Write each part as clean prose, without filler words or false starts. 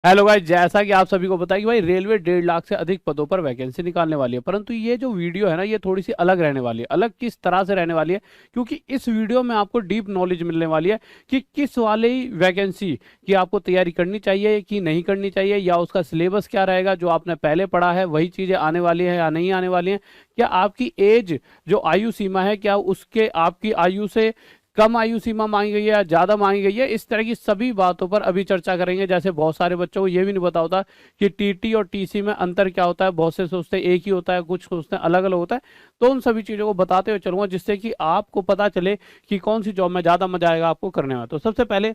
Hello guys, जैसा कि आप सभी को पता है कि भाई रेलवे 1.5 लाख से अधिक पदों पर वैकेंसी निकालने वाली है। परंतु ये जो वीडियो है ना, ये थोड़ी सी अलग रहने वाली है। अलग किस तरह से रहने वाली है? क्योंकि इस वीडियो में आपको डीप नॉलेज मिलने वाली है कि किस वाली वैकेंसी की आपको तैयारी करनी चाहिए कि नहीं करनी चाहिए, या उसका सिलेबस क्या रहेगा, जो आपने पहले पढ़ा है वही चीज़ें आने वाली है या नहीं आने वाली हैं। क्या आपकी एज, जो आयु सीमा है, क्या उसके आपकी आयु से कम आयु सीमा मांगी गई है या ज्यादा मांगी गई है? इस तरह की सभी बातों पर अभी चर्चा करेंगे। जैसे बहुत सारे बच्चों को ये भी नहीं पता होता कि टीटी और टीसी में अंतर क्या होता है। बहुत से सोचते हैं एक ही होता है, कुछ सोचते हैं अलग अलग होता है। तो उन सभी चीजों को बताते हुए चलूंगा, जिससे कि आपको पता चले कि कौन सी जॉब में ज्यादा मजा आएगा आपको करने में। तो सबसे पहले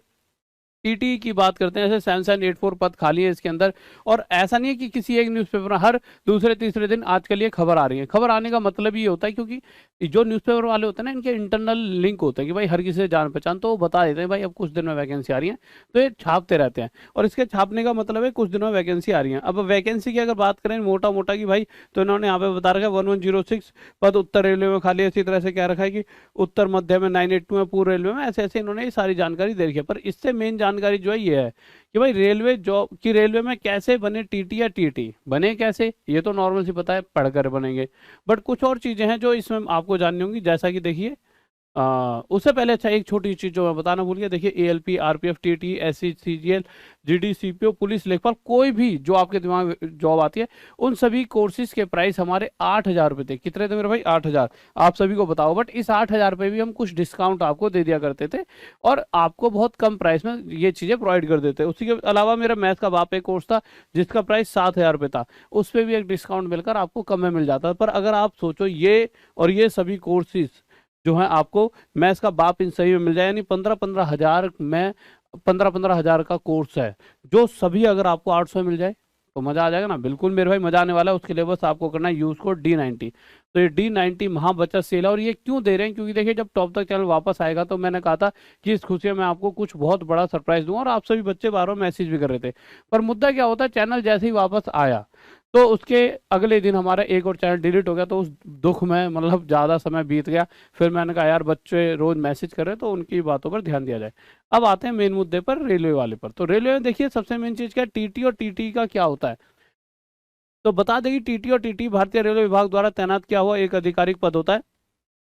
टीटी की बात करते हैं। ऐसे 7784 पद खाली है इसके अंदर। और ऐसा नहीं है कि किसी एक न्यूज़पेपर में हर दूसरे तीसरे दिन आजकल ये खबर आ रही है। खबर आने का मतलब ये होता है क्योंकि जो न्यूज़पेपर वाले होते हैं ना, इनके इंटरनल लिंक होते हैं कि भाई हर किसी से जान पहचान, तो वो बता देते हैं भाई अब कुछ दिन में वैकेंसी आ रही है। तो ये छापते रहते हैं, और इसके छापने का मतलब है कुछ दिनों में वैकेंसी आ रही है। अब वैकेंसी की अगर बात करें मोटा मोटा की भाई, तो इन्होंने यहाँ पे बता रखा है 1106 पद उत्तर रेलवे में खाली है। इसी तरह से क्या रखा है कि उत्तर मध्य में 982 में, पूर्व रेलवे में, ऐसे ऐसे इन्होंने ये सारी जानकारी दे रखी है। पर इससे मेन जानकारी जो है ये है कि भाई रेलवे जॉब की, रेलवे में कैसे बने टीटी या टीटी बने कैसे, ये तो नॉर्मल सी पता है, पढ़कर बनेंगे। बट कुछ और चीजें हैं जो इसमें आपको जाननी होंगी। जैसा कि देखिए, उससे पहले अच्छा एक छोटी चीज जो मैं बताना भूल गया। देखिए ALP, RPF, TT, SC, CGL, GD, CPO, police, लेखपाल, कोई भी जो आपके दिमाग में जॉब आती है, उन सभी कोर्सेज के प्राइस हमारे 8,000 रुपये थे। कितने थे मेरे भाई? 8,000। आप सभी को बताओ। बट इस 8,000 पे भी हम कुछ डिस्काउंट आपको दे दिया करते थे, और आपको बहुत कम प्राइस में ये चीजें प्रोवाइड कर देते। उसी के अलावा मेरा मैथ का बाप एक कोर्स था जिसका प्राइस 7,000 रुपये था। उस पर भी एक डिस्काउंट मिलकर आपको कम में मिल जाता। पर अगर आप सोचो ये और ये सभी कोर्सेज जो है आपको मैथ्स का बाप इन सही में मिल जाए, यानी 15-15 हजार में 15-15 हजार का कोर्स है, जो सभी अगर आपको 800 मिल जाए तो मजा आ जाएगा ना। बिल्कुल मेरे भाई, मजा आने वाला है। उसके लिए बस आपको करना है यूज कोड D90। तो ये D90 महा बचत सेल है। और ये क्यों दे रहे हैं? क्योंकि देखिए जब टॉप तक चैनल वापस आएगा तो मैंने कहा था कि इस खुशी में मैं आपको कुछ बहुत बड़ा सरप्राइज दूंगा, और आप सभी बच्चे बार बार मैसेज भी कर रहे थे। पर मुद्दा क्या होता है, चैनल जैसे ही वापस आया तो उसके अगले दिन हमारा एक और चैनल डिलीट हो गया। तो उस दुख में मतलब ज़्यादा समय बीत गया। फिर मैंने कहा यार बच्चे रोज मैसेज कर रहे हैं तो उनकी बातों पर ध्यान दिया जाए। अब आते हैं मेन मुद्दे पर, रेलवे वाले पर। तो रेलवे में देखिए सबसे मेन चीज़ क्या है, टीटी और टीटी का क्या होता है। तो बता दें कि टीटी और टीटी भारतीय रेलवे विभाग द्वारा तैनात किया हुआ एक आधिकारिक पद होता है,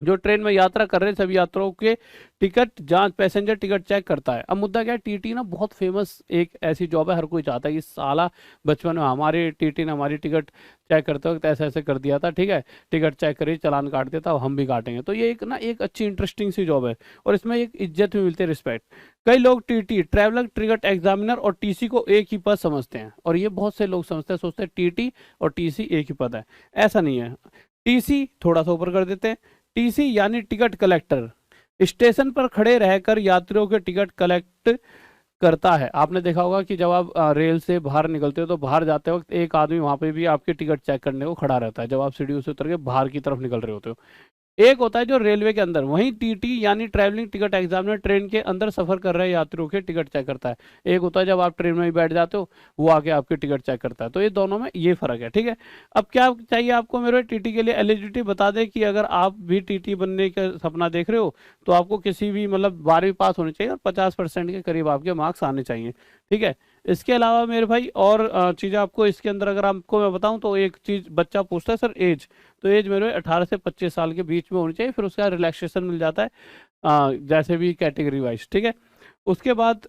जो ट्रेन में यात्रा कर रहे सभी यात्रियों के टिकट जांच, पैसेंजर टिकट चेक करता है। अब मुद्दा क्या है, टीटी ना बहुत फेमस एक ऐसी जॉब है, हर कोई चाहता है कि साला बचपन में हमारे टीटी ने हमारी टिकट चेक करते वक्त ऐसे ऐसे कर दिया था, ठीक है, टिकट चेक करिए, चालान काट देता, अब हम भी काटेंगे। तो ये एक ना एक अच्छी इंटरेस्टिंग सी जॉब है, और इसमें एक इज्जत भी मिलती है, रिस्पेक्ट। कई लोग टीटी, ट्रैवलर टिकट एग्जामिनर, और टीसी को एक ही पद समझते हैं, और ये बहुत से लोग समझते हैं, सोचते हैं टीटी और टीसी एक ही पद है। ऐसा नहीं है। टीसी थोड़ा सा ऊपर कर देते हैं। टीसी यानी टिकट कलेक्टर, स्टेशन पर खड़े रहकर यात्रियों के टिकट कलेक्ट करता है। आपने देखा होगा कि जब आप रेल से बाहर निकलते हो तो बाहर जाते वक्त एक आदमी वहां पे भी आपके टिकट चेक करने को खड़ा रहता है, जब आप सीढ़ियों से उतर के बाहर की तरफ निकल रहे होते हो। एक होता है जो रेलवे के अंदर, वहीं टीटी यानी ट्रैवलिंग टिकट एग्जामिनर ट्रेन के अंदर सफर कर रहे यात्रियों के टिकट चेक करता है। एक होता है जब आप ट्रेन में ही बैठ जाते हो, वो आके आपके टिकट चेक करता है। तो ये दोनों में ये फर्क है, ठीक है। अब क्या चाहिए आपको मेरे टीटी के लिए? एलिजिबिलिटी बता दें कि अगर आप भी टीटी बनने का सपना देख रहे हो तो आपको किसी भी मतलब 12वीं पास होनी चाहिए, और 50% के करीब आपके मार्क्स आने चाहिए, ठीक है। इसके अलावा मेरे भाई और चीज़ें आपको इसके अंदर अगर आपको मैं बताऊं, तो एक चीज़ बच्चा पूछता है सर एज, तो एज मेरे 18 से 25 साल के बीच में होनी चाहिए। फिर उसका रिलैक्सेशन मिल जाता है जैसे भी कैटेगरी वाइज, ठीक है। उसके बाद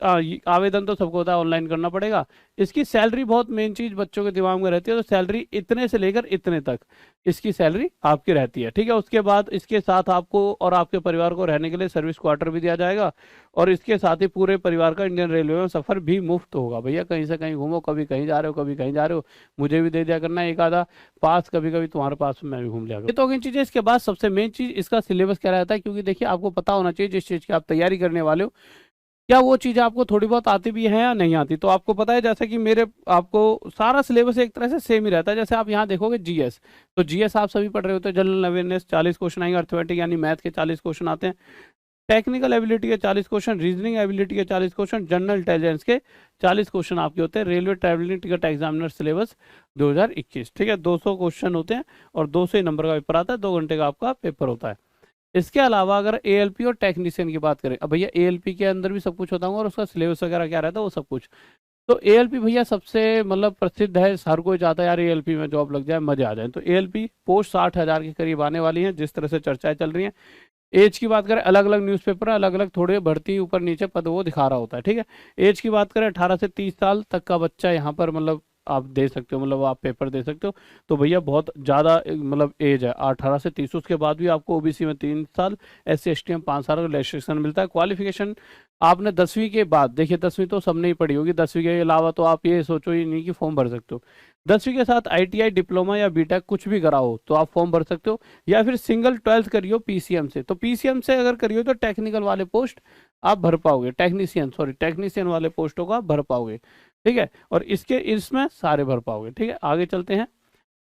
आवेदन तो सबको होता है, ऑनलाइन करना पड़ेगा। इसकी सैलरी बहुत मेन चीज बच्चों के दिमाग में रहती है। तो सैलरी इतने से लेकर इतने तक इसकी सैलरी आपकी रहती है, ठीक है। उसके बाद इसके साथ आपको और आपके परिवार को रहने के लिए सर्विस क्वार्टर भी दिया जाएगा, और इसके साथ ही पूरे परिवार का इंडियन रेलवे में सफर भी मुफ्त होगा। भैया कहीं से कहीं घूमो, कभी कहीं जा रहे हो, कभी कहीं जा रहे हो, मुझे भी दे दिया करना है एक आधा पास, कभी कभी तुम्हारे पास मैं भी घूम लिया करूं। ये तो इन चीजें। इसके बाद सबसे मेन चीज इसका सिलेबस क्या रहता है, क्योंकि देखिए आपको पता होना चाहिए जिस चीज की आप तैयारी करने वाले हो, क्या वो चीज़ें आपको थोड़ी बहुत आती भी हैं या नहीं आती। तो आपको पता है जैसे कि मेरे आपको सारा सिलेबस एक तरह से सेम ही रहता है। जैसे आप यहाँ देखोगे जीएस, तो जीएस आप सभी पढ़ रहे होते हैं, जनरल अवेयरनेस 40 क्वेश्चन आएंगे, अर्थमेटिक यानी मैथ के 40 क्वेश्चन आते हैं, टेक्निकल एबिलिटी के 40 क्वेश्चन, रीजनिंग एबिलिटी के 40 क्वेश्चन, जनरल इंटेलिजेंस के 40 क्वेश्चन आपके होते हैं। Railway travelling ticket examiner syllabus 2021, ठीक है, 200 क्वेश्चन होते हैं, और 200 ही नंबर का पेपर आता है, 2 घंटे का आपका पेपर होता है। इसके अलावा अगर एएलपी और टेक्नीशियन की बात करें, अब भैया एएलपी के अंदर भी सब कुछ होता है, और उसका सिलेबस वगैरह क्या रहता है वो सब कुछ। तो एएलपी भैया सबसे मतलब प्रसिद्ध है, हर कोई चाहता है यार एएलपी में जॉब लग जाए, मजे आ जाए। तो एएलपी पोस्ट 60,000 के करीब आने वाली हैं, जिस तरह से चर्चाएं चल रही हैं। एज की बात करें, अलग अलग न्यूज़पेपर अलग अलग थोड़े भर्ती ऊपर नीचे पद वो दिखा रहा होता है, ठीक है। एज की बात करें, 18 से 30 साल तक का बच्चा यहाँ पर मतलब आप दे सकते हो, मतलब आप पेपर दे सकते हो। तो भैया बहुत ज़्यादा मतलब एज है 18 से 30। उसके बाद भी आपको ओबीसी में 3 साल, SC ST में 5 साल का रिलैक्सेशन मिलता है। क्वालिफिकेशन आपने 10वीं के बाद, देखिए 10वीं तो सबने ही पढ़ी होगी, 10वीं के अलावा तो आप ये सोचो ही नहीं कि फॉर्म भर सकते हो। 10वीं के साथ ITI डिप्लोमा या बीटेक कुछ भी करा हो तो आप फॉर्म भर सकते हो, या फिर सिंगल 12th करियो PCM से। तो PCM से अगर करियो तो टेक्निकल वाले पोस्ट आप भर पाओगे, टेक्नीशियन वाले पोस्टों को आप भर पाओगे, ठीक है। और इसके इसमें सारे भर पाओगे, ठीक है। आगे चलते हैं।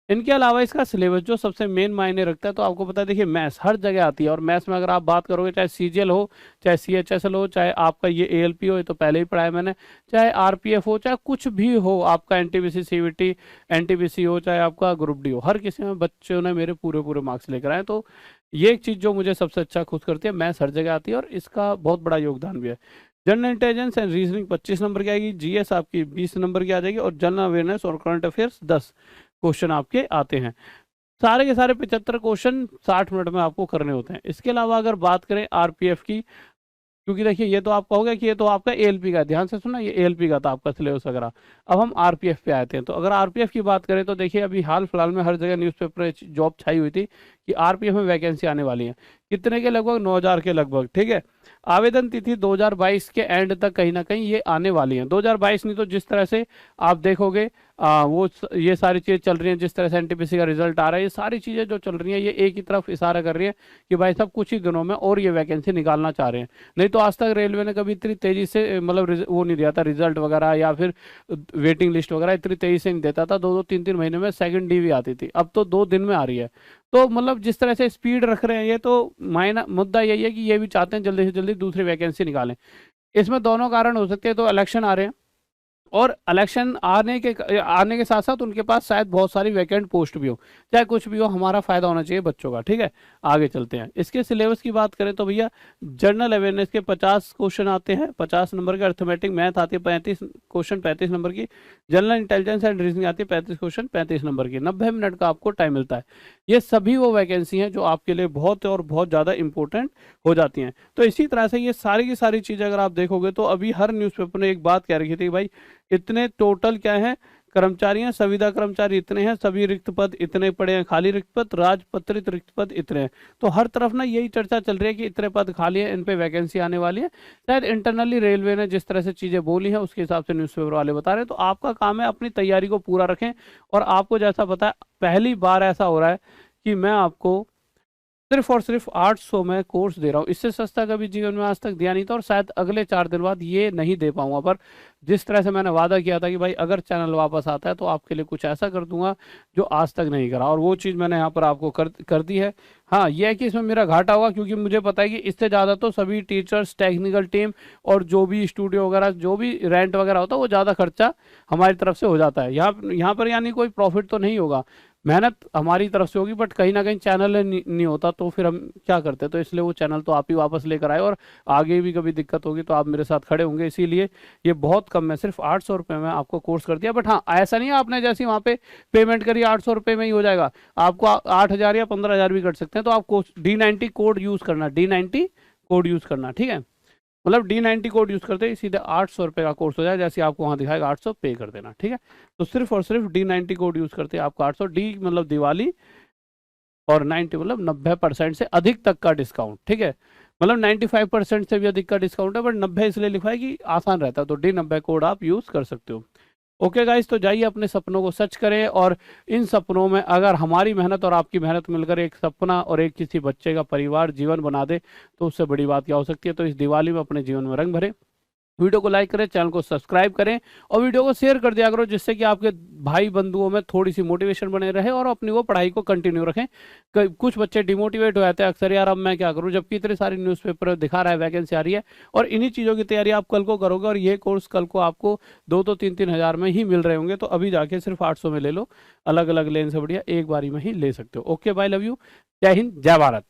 इनके अलावा इसका सिलेबस जो सबसे मेन मायने रखता है, तो आपको पता है देखिए मैथ्स हर जगह आती है। और मैथ्स में अगर आप बात करोगे, चाहे CGL हो, चाहे CHSL हो, चाहे आपका ये ALP हो, ये तो पहले ही पढ़ा है मैंने, चाहे RPF हो, चाहे कुछ भी हो, आपका NTPC CVT NTPC हो, चाहे आपका ग्रुप डी हो, हर किसी में बच्चों ने मेरे पूरे पूरे मार्क्स लेकर आए। तो ये एक चीज़ जो मुझे सबसे अच्छा खुश करती है, मैथ्स हर जगह आती है और इसका बहुत बड़ा योगदान भी है। General intelligence and reasoning 25 number की आएगी, GS आपकी 20 नंबर की आ जाएगी, और जनरल अवेयरनेस और करंट अफेयर्स 10 क्वेश्चन आपके आते हैं। सारे के सारे 75 क्वेश्चन 60 मिनट में आपको करने होते हैं। इसके अलावा अगर बात करें RPF की, क्योंकि देखिए ये तो आप कहोगे कि ये तो आपका ALP का, ध्यान से सुना, ये ALP का था आपका सिलेबस वगैरह। अब हम RPF पे आते हैं। तो अगर RPF की बात करें तो देखिए अभी हाल फिलहाल में हर जगह न्यूज़पेपर जॉब छाई हुई थी कि RPF में वैकेंसी आने वाली है। कितने के लगभग 9,000 के लगभग, ठीक है। आवेदन तिथि 2022 के एंड तक कहीं ना कहीं ये आने वाली है। 2022 नहीं तो जिस तरह से आप देखोगे ये सारी चीज़ें चल रही हैं, जिस तरह से NTPC का रिजल्ट आ रहा है, ये सारी चीज़ें जो चल रही हैं ये एक ही तरफ इशारा कर रही है कि भाई साहब कुछ ही दिनों में और ये वैकेंसी निकालना चाह रहे हैं। नहीं तो आज तक रेलवे ने कभी इतनी तेजी से मतलब वो नहीं दिया था रिजल्ट वगैरह, या फिर वेटिंग लिस्ट वगैरह इतनी तेजी से नहीं देता था। 2-2 3-3 महीने में सेकंड डी भी आती थी, अब तो 2 दिन में आ रही है। तो मतलब जिस तरह से स्पीड रख रहे हैं ये, तो मायना मुद्दा यही है कि ये भी चाहते हैं जल्दी से जल्दी दूसरी वैकेंसी निकालें। इसमें दोनों कारण हो सकते हैं। तो इलेक्शन आ रहे हैं, और इलेक्शन आने के साथ साथ उनके पास शायद बहुत सारी वैकेंट पोस्ट भी हो, चाहे कुछ भी हो, हमारा फायदा होना चाहिए बच्चों का, ठीक है। आगे चलते हैं। इसके सिलेबस की बात करें तो भैया जनरल अवेयरनेस के 50 क्वेश्चन आते हैं, 50 नंबर के। अर्थमेटिक मैथ आती है 35 क्वेश्चन 35 नंबर की। जनरल इंटेलिजेंस एंड रीजनिंग आती है 35 क्वेश्चन 35 नंबर की। 90 मिनट का आपको टाइम मिलता है। ये सभी वो वैकेंसी हैं जो आपके लिए बहुत और बहुत ज़्यादा इंपॉर्टेंट हो जाती हैं। तो इसी तरह से ये सारी की सारी चीज़ें अगर आप देखोगे तो अभी हर न्यूज़पेपर ने एक बात कह रखी थी, भाई इतने टोटल क्या है कर्मचारी हैं, संविदा कर्मचारी इतने हैं, सभी रिक्त पद इतने पड़े हैं, खाली रिक्त पद, राजपत्रित रिक्त पद इतने हैं। तो हर तरफ ना यही चर्चा चल रही है कि इतने पद खाली है, इन पे वैकेंसी आने वाली है। शायद इंटरनली रेलवे ने जिस तरह से चीज़ें बोली हैं उसके हिसाब से न्यूज़पेपर वाले बता रहे हैं। तो आपका काम है अपनी तैयारी को पूरा रखें। और आपको जैसा पता है पहली बार ऐसा हो रहा है कि मैं आपको सिर्फ और सिर्फ 800 में कोर्स दे रहा हूँ। इससे सस्ता कभी जीवन में आज तक दिया नहीं था, और शायद अगले 4 दिन बाद ये नहीं दे पाऊंगा। पर जिस तरह से मैंने वादा किया था कि भाई अगर चैनल वापस आता है तो आपके लिए कुछ ऐसा कर दूंगा जो आज तक नहीं करा, और वो चीज़ मैंने यहाँ पर आपको कर दी है। हाँ, ये है कि इसमें मेरा घाटा होगा, क्योंकि मुझे पता है कि इससे ज़्यादा तो सभी टीचर्स, टेक्निकल टीम और जो भी स्टूडियो वगैरह, जो भी रेंट वगैरह होता है, वो ज़्यादा खर्चा हमारी तरफ से हो जाता है। यहाँ पर यानी कोई प्रॉफिट तो नहीं होगा, मेहनत हमारी तरफ से होगी, बट कहीं ना कहीं चैनल नहीं होता तो फिर हम क्या करते। तो इसलिए वो चैनल तो आप ही वापस लेकर आए, और आगे भी कभी दिक्कत होगी तो आप मेरे साथ खड़े होंगे। इसीलिए ये बहुत कम है, सिर्फ 800 रुपये में आपको कोर्स कर दिया। बट हाँ, ऐसा नहीं है आपने जैसे वहाँ पे पेमेंट करी 800 रुपये में ही हो जाएगा, आपको 8,000 या 15,000 भी कट सकते हैं। तो आप D90 कोड यूज़ करना, D90 कोड यूज़ करना, ठीक है। मतलब D90 कोड यूज़ करते ही सीधे 800 रुपये का कोर्स हो जाए, जैसे आपको वहाँ दिखाएगा 800 पे कर देना, ठीक है। तो सिर्फ और सिर्फ D90 कोड यूज़ करते हैं आपको 800, डी मतलब दिवाली, और 90 मतलब 90% से अधिक तक का डिस्काउंट, ठीक है। मतलब 95% से भी अधिक का डिस्काउंट है, बट 90 इसलिए लिखा है कि आसान रहता है। तो D90 कोड आप यूज़ कर सकते हो। ओके गाइस, तो जाइए अपने सपनों को सच करें, और इन सपनों में अगर हमारी मेहनत और आपकी मेहनत मिलकर एक सपना और एक किसी बच्चे का परिवार जीवन बना दे, तो उससे बड़ी बात क्या हो सकती है। तो इस दिवाली में अपने जीवन में रंग भरें। वीडियो को लाइक करें, चैनल को सब्सक्राइब करें, और वीडियो को शेयर कर दिया करो, जिससे कि आपके भाई बंधुओं में थोड़ी सी मोटिवेशन बने रहे और अपनी वो पढ़ाई को कंटिन्यू रखें। कुछ बच्चे डिमोटिवेट हो जाते हैं अक्सर, यार अब मैं क्या करूं, जबकि इतने सारे न्यूज़पेपर दिखा रहा है वैकेंसी आ रही है, और इन्हीं चीज़ों की तैयारी आप कल को करोगे, और ये कोर्स कल को आपको 2-3 हज़ार में ही मिल रहे होंगे। तो अभी जाके सिर्फ 800 में ले लो, अलग अलग लेन से बढ़िया एक बारी में ही ले सकते हो। ओके बाय, लव यू, जय हिंद, जय भारत।